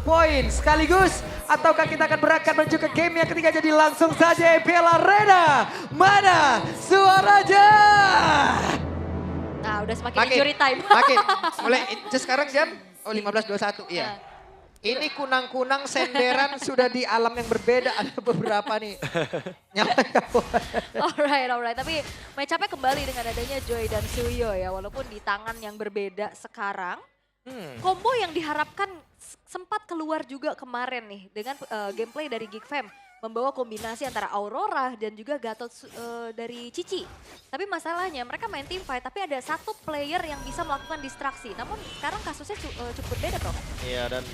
poin sekaligus. Ataukah kita akan berangkat menuju ke game yang ketiga. Jadi langsung saja Piala Arena. Mana suaranya? Nah udah semakin Makin, injury time. makin. Mulai sekarang jam 15.21, iya. Ini kunang-kunang senderan sudah di alam yang berbeda. Ada beberapa nih. Alright. Tapi match-up-nya kembali dengan adanya Joy dan Suyo ya. Walaupun di tangan yang berbeda sekarang. Combo yang diharapkan sempat keluar juga kemarin nih. Dengan gameplay dari Geek Fam. Membawa kombinasi antara Aurora dan juga Gatot dari Cici. Tapi masalahnya mereka main team fight tapi ada satu player yang bisa melakukan distraksi. Namun sekarang kasusnya cukup beda toh. Iya dan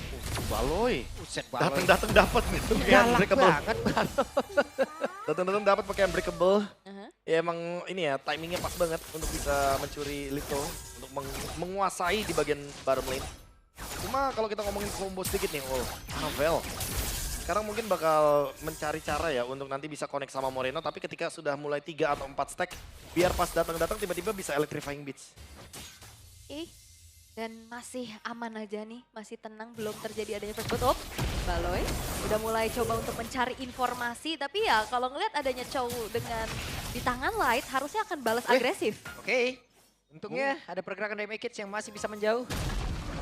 Baloy. Buset Baloy. Datang dapat gitu. Galak banget Baloy. Datang pakai unbreakable. Uh-huh. Ya emang ini ya timingnya pas banget untuk bisa mencuri Lito. Untuk menguasai di bagian bottom lane. Cuma kalau kita ngomongin combo sedikit nih, Novel. Sekarang mungkin bakal mencari cara ya untuk nanti bisa connect sama Moreno. Tapi ketika sudah mulai 3 atau 4 stack, biar pas datang-datang tiba-tiba bisa electrifying beats. Dan masih aman aja nih, masih tenang, belum terjadi adanya first blood. Baloy udah mulai coba untuk mencari informasi. Tapi ya kalau ngelihat adanya Chow dengan di tangan Light, harusnya akan balas agresif. Oke. Untungnya ada pergerakan dari Make yang masih bisa menjauh.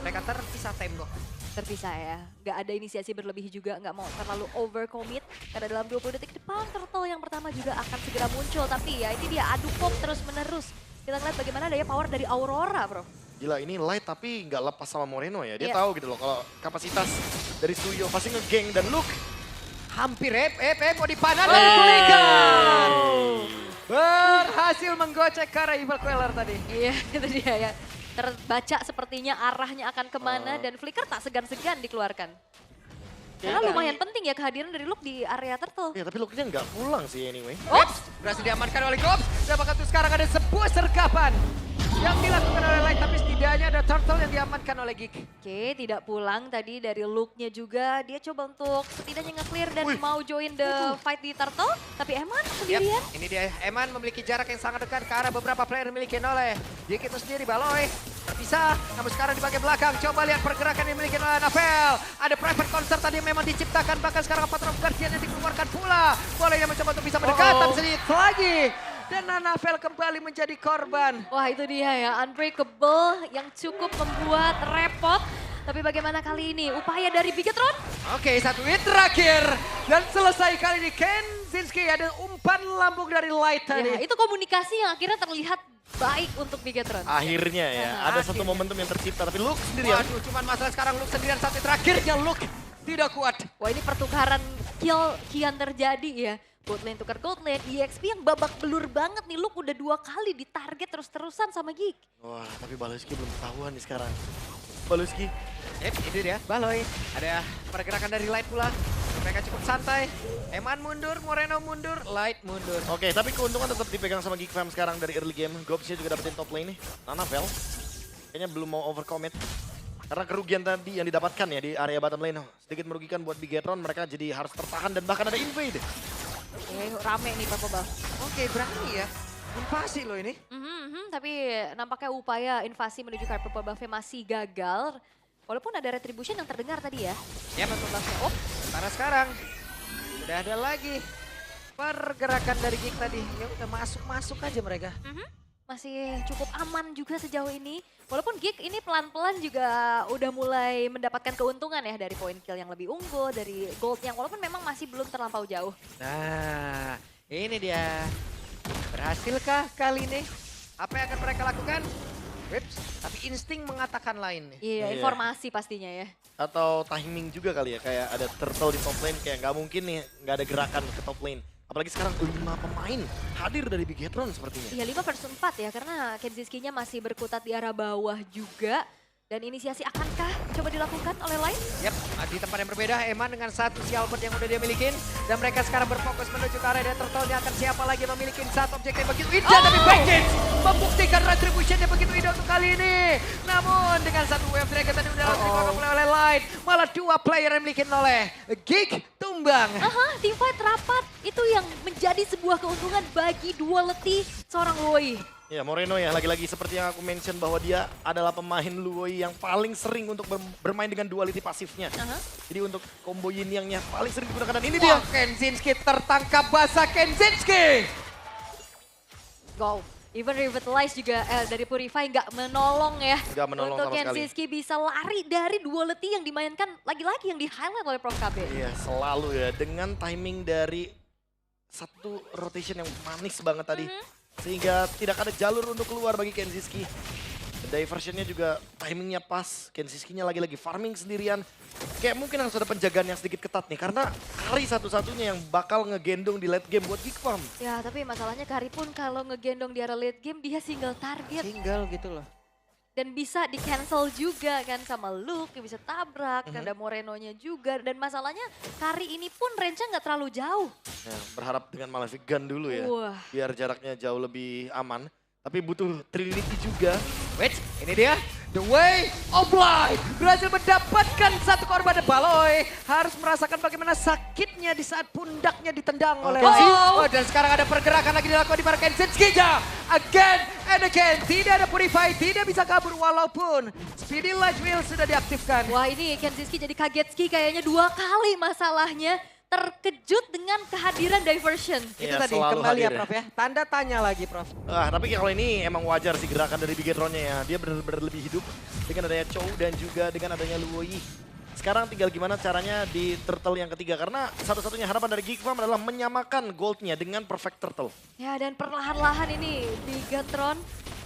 Mereka terpisah time loh. Terpisah ya, nggak ada inisiasi berlebih juga, nggak mau terlalu overcommit. Karena dalam 20 detik depan Turtle yang pertama juga akan segera muncul. Tapi ya ini dia adu pop terus menerus. Kita ngeliat bagaimana daya power dari Aurora bro. Gila ini Light tapi nggak lepas sama Moreno ya. Dia Iya. tahu gitu loh kalau kapasitas dari Suyo pasti ngegeng dan look. Hampir mau dipanan dan Flicker. Berhasil menggocek ke arah Evil Queller tadi. Iya itu dia ya. Terbaca sepertinya arahnya akan kemana dan Flicker tak segan-segan dikeluarkan. Karena lumayan penting ya kehadiran dari Luke di area Turtle. Ya tapi looknya nggak pulang sih anyway. Ops, berhasil diamankan oleh Gops. Dan bahkan tuh sekarang ada sebuah sergapan yang dilakukan oleh Light. Tapi setidaknya ada Turtle yang diamankan oleh Geek. Oke, tidak pulang tadi dari Luke-nya juga. Dia coba untuk setidaknya nge-clear dan mau join the fight di Turtle. Tapi Eman sendirian. Ini dia, Eman memiliki jarak yang sangat dekat ke arah beberapa player yang dimiliki oleh Geek itu sendiri. Baloy terpisah, namun sekarang di bagian belakang. Coba lihat pergerakan yang dimiliki oleh Navel. Ada private concert tadi yang memang diciptakan. Bahkan sekarang Patron Guardian yang dikeluarkan pula. Boleh yang mencoba untuk bisa mendekat, tapi sedikit lagi. Dan Navel kembali menjadi korban. Wah itu dia ya, Unbreakable yang cukup membuat repot. Tapi bagaimana kali ini? Upaya dari Bigetron? Oke, satu hit terakhir. Dan selesai kali ini Kenzinski. Ada umpan lambung dari Light tadi. Ya, itu komunikasi yang akhirnya terlihat baik untuk Bigetron. Akhirnya ya, ada satu Akhirnya. momentum yang tercipta tapi Luke sendirian. Waduh, cuman masalah sekarang Luke sendirian satu terakhirnya Luke tidak kuat. Wah ini pertukaran kill kian terjadi ya. Gold lane tukar gold lane, EXP yang babak belur banget nih. Luke udah 2 kali ditarget terus-terusan sama Geek. Wah tapi Baloyski belum ketahuan nih sekarang. Baloyski. Ini dia, Baloy. Ada pergerakan dari Light pula. Mereka cukup santai. Eman mundur, Moreno mundur, Light mundur. Oke, tapi keuntungan tetap dipegang sama Geek Fam sekarang dari early game. Gobsnya juga dapetin top lane nih. Navel kayaknya belum mau overcommit. Karena kerugian tadi yang didapatkan ya di area bottom lane. Sedikit merugikan buat Bigetron, mereka jadi harus tertahan dan bahkan ada invade. Rame nih Purple Buff. Oke, berani ya. Invasi loh ini. Tapi nampaknya upaya invasi menuju ke Purple Buff masih gagal. Walaupun ada retribution yang terdengar tadi ya. Ya, Purple Buff-nya. Oh, karena sekarang udah ada lagi pergerakan dari Geek tadi. Ya udah masuk aja mereka. Masih cukup aman juga sejauh ini. Walaupun Geek ini pelan-pelan juga udah mulai mendapatkan keuntungan ya dari poin kill yang lebih unggul, dari gold yang walaupun memang masih belum terlampau jauh. Nah, ini dia. Berhasilkah kali ini? Apa yang akan mereka lakukan? Whips, tapi insting mengatakan lain nih. Iya, Iya. informasi pastinya ya. Atau timing juga kali ya, kayak ada turtle di top lane, kayak nggak mungkin nih nggak ada gerakan ke top lane. Apalagi sekarang 5 pemain hadir dari Bigetron sepertinya. Iya 5 versus 4 ya, karena Kenzinski-nya masih berkutat di arah bawah juga. Dan inisiasi akankah coba dilakukan oleh Light? Yap, di tempat yang berbeda, Eman dengan satu si Albert yang udah dia milikin. Dan mereka sekarang berfokus menuju ke area Turtle-nya akan siapa lagi yang memiliki satu objek yang begitu indah. Tapi Backage membuktikan retribution-nya begitu indah untuk kali ini. Namun dengan satu wave dragon tadi udah langsung dilakukan oleh Light. Malah 2 player yang dimiliki oleh Geek tumbang. Teamfight rapat itu yang menjadi sebuah keuntungan bagi duality seorang Loi. Ya Moreno ya, lagi-lagi seperti yang aku mention bahwa dia adalah pemain Luoi yang paling sering untuk bermain dengan duality pasifnya. Jadi untuk combo yin yang paling sering digunakan dan ini dia. Wah, Kenzinski tertangkap basah Kenzinski. Go. Even Revitalize juga dari Purify nggak menolong ya. Nggak menolong untuk sama sekali. Kenzinski bisa lari dari duality yang dimainkan lagi-lagi yang di-highlight oleh Prof KB. Iya selalu ya, dengan timing dari satu rotation yang manis banget tadi. Sehingga tidak ada jalur untuk keluar bagi Kenzinski. Diversionnya juga timingnya pas. Kenzinski-nya lagi-lagi farming sendirian. Kayak mungkin harus ada penjagaan yang sedikit ketat nih. Karena Kari satu-satunya yang bakal ngegendong di late game buat Geek Farm. Ya tapi masalahnya Kari pun kalau ngegendong di area late game dia single target. Tinggal gitu loh. Dan bisa di-cancel juga kan sama Luke, bisa tabrak, ada Moreno-nya juga. Dan masalahnya Kari ini pun range-nya nggak terlalu jauh. Ya, berharap dengan Malefic Gun dulu ya. Wah. Biar jaraknya jauh lebih aman. Tapi butuh Trinity juga. Wait, ini dia. The Way of Life berhasil mendapatkan satu korban. Baloy harus merasakan bagaimana sakitnya di saat pundaknya ditendang oleh Lai. Oh, dan sekarang ada pergerakan lagi dilakukan di para Kenzinski. Again and again. Tidak ada Purify, tidak bisa kabur walaupun Speedy Light Wheel sudah diaktifkan. Wah ini Kenzinski jadi kagetski kayaknya 2 kali masalahnya. Terkejut dengan kehadiran diversion. Itu Iya, tadi selalu kembali ya hadir ya. Prof ya. Tanda tanya lagi Prof. Tapi kalau ini emang wajar sih gerakan dari Bigetron-nya ya. Dia benar-benar lebih hidup dengan adanya Chow dan juga dengan adanya Luoi. Sekarang tinggal gimana caranya di turtle yang ketiga. Karena satu-satunya harapan dari Geek Farm adalah menyamakan goldnya dengan perfect turtle. Ya dan perlahan-lahan ini Bigetron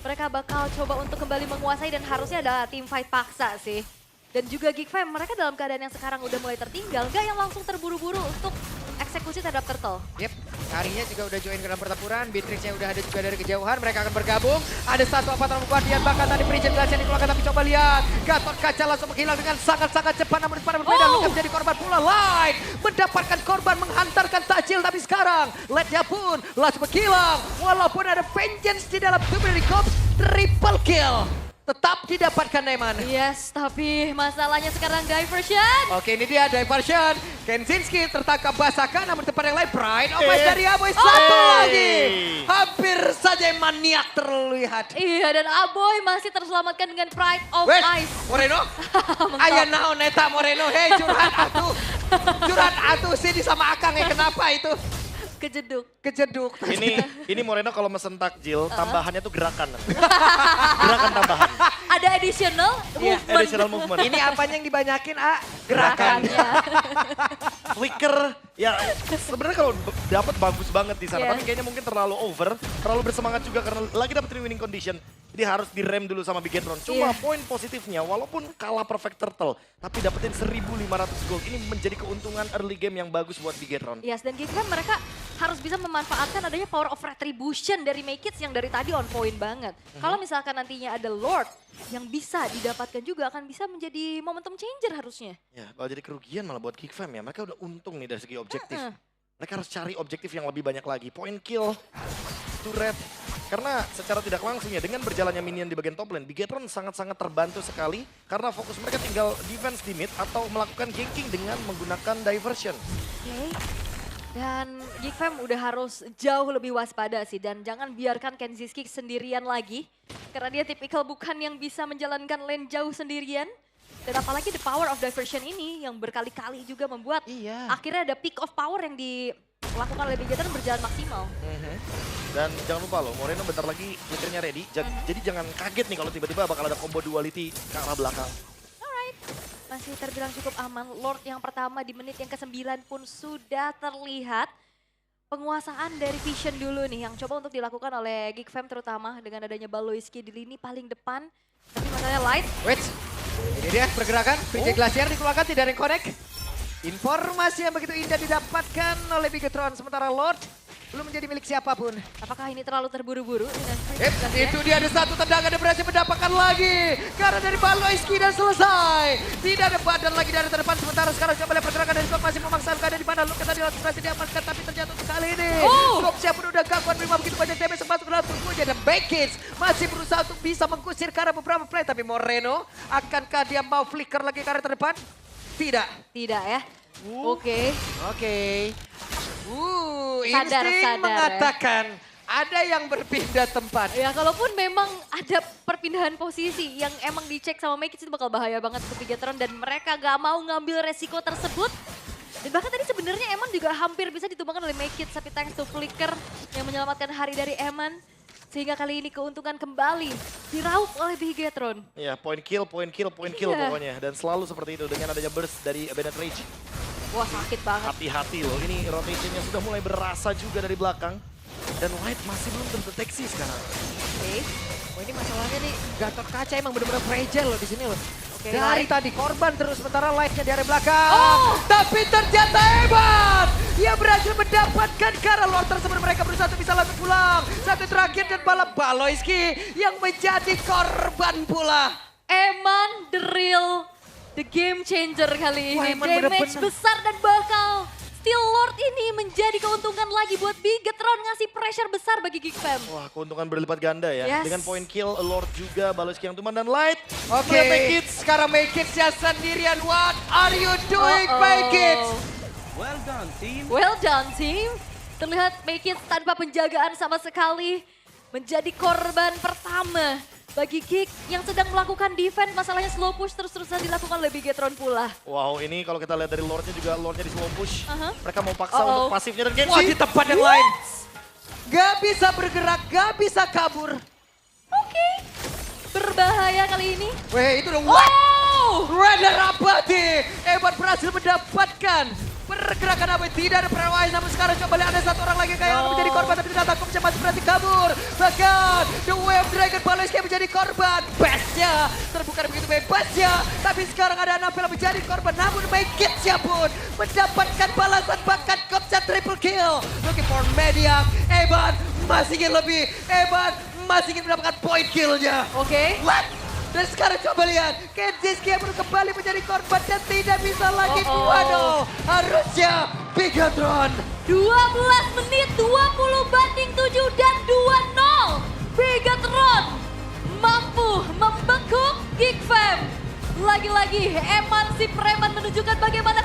mereka bakal coba untuk kembali menguasai dan harusnya ada team fight paksa sih. Dan juga Geek Fam, mereka dalam keadaan yang sekarang udah mulai tertinggal, gak yang langsung terburu-buru untuk eksekusi terhadap Turtle. Yep, Karinya juga udah join ke dalam pertempuran, Beatrix-nya udah ada juga dari kejauhan, mereka akan bergabung. Ada satu avatar Guardian, bahkan tadi Bridget Glass yang dikeluarkan, tapi coba lihat. Gatot Kaca langsung menghilang dengan sangat-sangat cepat, namun pada berbeda, Luka menjadi korban pula. Light mendapatkan korban, menghantarkan takjil, tapi sekarang Lightnya pun langsung menghilang. Walaupun ada Vengeance di dalam tubuh dari Cops, triple kill. Tetap didapatkan Neman. Yes, tapi masalahnya sekarang diversion. Oke, ini dia diversion. Kenzinski tertangkap basahkan, namun di tempat yang lain Pride of Ice dari Aboy satu lagi. Hampir saja maniak terlihat. Iya, dan Aboy masih terselamatkan dengan Pride of Wes, Ice. Moreno. Aya naon eta Moreno. Hei, curhat atuh. Curhat atuh sih sama Akang ya, kenapa itu? Kejeduk. Ini Moreno kalau mesen takjil, tambahannya tuh gerakan. Gerakan tambahan. Ada additional movement. Additional movement. Ini apanya yang dibanyakin, A? Gerakannya. Flicker, ya sebenarnya kalau dapat bagus banget di sana. Yeah. Tapi kayaknya mungkin terlalu over, terlalu bersemangat juga karena lagi dapetin winning condition. Jadi harus direm dulu sama Bigetron. Cuma poin positifnya, walaupun kalah perfect turtle, tapi dapetin 1.500 gold. Ini menjadi keuntungan early game yang bagus buat Bigetron. Yes, dan Geek Fam mereka harus bisa memanfaatkan adanya power of retribution dari Make It yang dari tadi on point banget. Kalau misalkan nantinya ada Lord yang bisa didapatkan juga akan bisa menjadi momentum changer harusnya. Ya, kalau jadi kerugian malah buat Geek Fam ya. Mereka udah untung nih dari segi objektif. Mereka harus cari objektif yang lebih banyak lagi. Point kill, turret. Karena secara tidak langsung ya dengan berjalannya minion di bagian top lane, Bigetron sangat-sangat terbantu sekali karena fokus mereka tinggal defense di mid atau melakukan ganking dengan menggunakan diversion. Oke. Dan Geek Fam udah harus jauh lebih waspada sih dan jangan biarkan Kenzinski sendirian lagi karena dia tipikal bukan yang bisa menjalankan lane jauh sendirian. Dan apalagi the power of diversion ini yang berkali-kali juga membuat akhirnya ada peak of power yang dilakukan oleh Bigetron berjalan maksimal. Dan jangan lupa loh, Moreno bentar lagi flickernya ready. Jadi jangan kaget nih kalau tiba-tiba bakal ada combo duality ke arah belakang. Alright, masih terbilang cukup aman. Lord yang pertama di menit yang ke-9 pun sudah terlihat. Penguasaan dari Vision dulu nih yang coba untuk dilakukan oleh Geek Fam terutama dengan adanya Baloyski di lini paling depan. Tapi masalahnya Light. Wait, ini dia pergerakan. Bridget Glacier dikeluarkan, tidak ada yang connect. Informasi yang begitu indah didapatkan oleh Bigetron. Sementara Lord belum menjadi milik siapapun. Apakah ini terlalu terburu-buru dengan Itu dia ada satu tendangan yang berhasil mendapatkan lagi. Karena dari Baloyski dan selesai. Tidak ada badan lagi dari terdepan. Sementara sekarang coba lihat pergerakan dari Scott masih memaksakan keadaan di mana. Luka tadi langsung berhasil diamankan tapi terjatuh sekali ini. Scott pun udah gangguan menerima begitu banyak damage yang masuk ke dalam tubuhnya. Dan Backins masih berusaha untuk bisa mengkusir karena beberapa play. Tapi Moreno, akankah dia mau flicker lagi ke arah terdepan? Tidak. Tidak ya. Oke. Oke. Insting Sadar, mengatakan Ada yang berpindah tempat. Ya kalaupun memang ada perpindahan posisi yang emang dicek sama Make itu bakal bahaya banget untuk Bigetron dan mereka gak mau ngambil resiko tersebut. Dan bahkan tadi sebenarnya Eman juga hampir bisa ditumbangkan oleh Make It, tapi thanks to Flicker yang menyelamatkan hari dari Eman. Sehingga kali ini keuntungan kembali diraup oleh Bigetron. Ya, point kill Iya. pokoknya. Dan selalu seperti itu dengan adanya burst dari Bennett Rage. Wah sakit banget. Hati-hati loh, ini rotationnya sudah mulai berasa juga dari belakang. Dan Light masih belum terdeteksi sekarang. Oke. Oh, ini masalahnya nih, Gatot Kaca emang bener-bener fragile loh di sini loh. Oke, Dari Light. tadi korban terus sementara Lightnya di area belakang. Oh! Tapi ternyata hebat. Ia berhasil mendapatkan karena Lord tersebut mereka berusaha untuk bisa langsung pulang. Satu terakhir dan malah Baloyski yang menjadi korban pula. Eman the real, the game changer kali Wah, ini. Eman Damage bener-bener. besar dan bakal Steel Lord ini menjadi keuntungan lagi buat Bigetron ngasih pressure besar bagi Geek Fam. Wah, keuntungan berlipat ganda ya. Yes. Dengan point kill, Lord juga, Baloyski yang tumbang dan Light. Oke, melihat Make It. sekarang Make It ya sendirian. What are you doing, Uh-oh. Make It? Well done, team. Well done team. Terlihat Make It tanpa penjagaan sama sekali menjadi korban pertama bagi Geek yang sedang melakukan defense. Masalahnya slow push terus-terusan dilakukan oleh Bigetron pula. Wow, ini kalau kita lihat dari Lordnya juga, Lordnya di slow push. Aha. Mereka mau paksa Uh-oh. untuk pasifnya dan Wah, di Genji. tempat yang lain. Gak bisa bergerak, gak bisa kabur. Oke. Berbahaya kali ini. Weh, itu dong. What? Oh! Render Abadi. Hebat berhasil mendapatkan pergerakan apa? Tidak ada perlawanan, namun sekarang coba lihat ada satu orang lagi kayak yang menjadi korban tapi tidak takut cepat berarti kabur. Bahkan The Wave Dragon Baloyski menjadi korban. Bestnya terbuka begitu bebasnya. Tapi sekarang ada Anapel menjadi korban. Namun Make It pun mendapatkan balasan bahkan Kopca triple kill. Looking for Mediak. Evan masih ingin lebih. Evan masih ingin mendapatkan point killnya. Oke. What? Dan sekarang coba lihat, Kenjiski yang baru kembali menjadi korban dan tidak bisa lagi Uh-oh. Buano. Harusnya Bigetron. 12 menit, 20 banding 7 dan 2-0. Bigetron mampu membekuk Geek Fam. Lagi-lagi Eman si preman menunjukkan bagaimana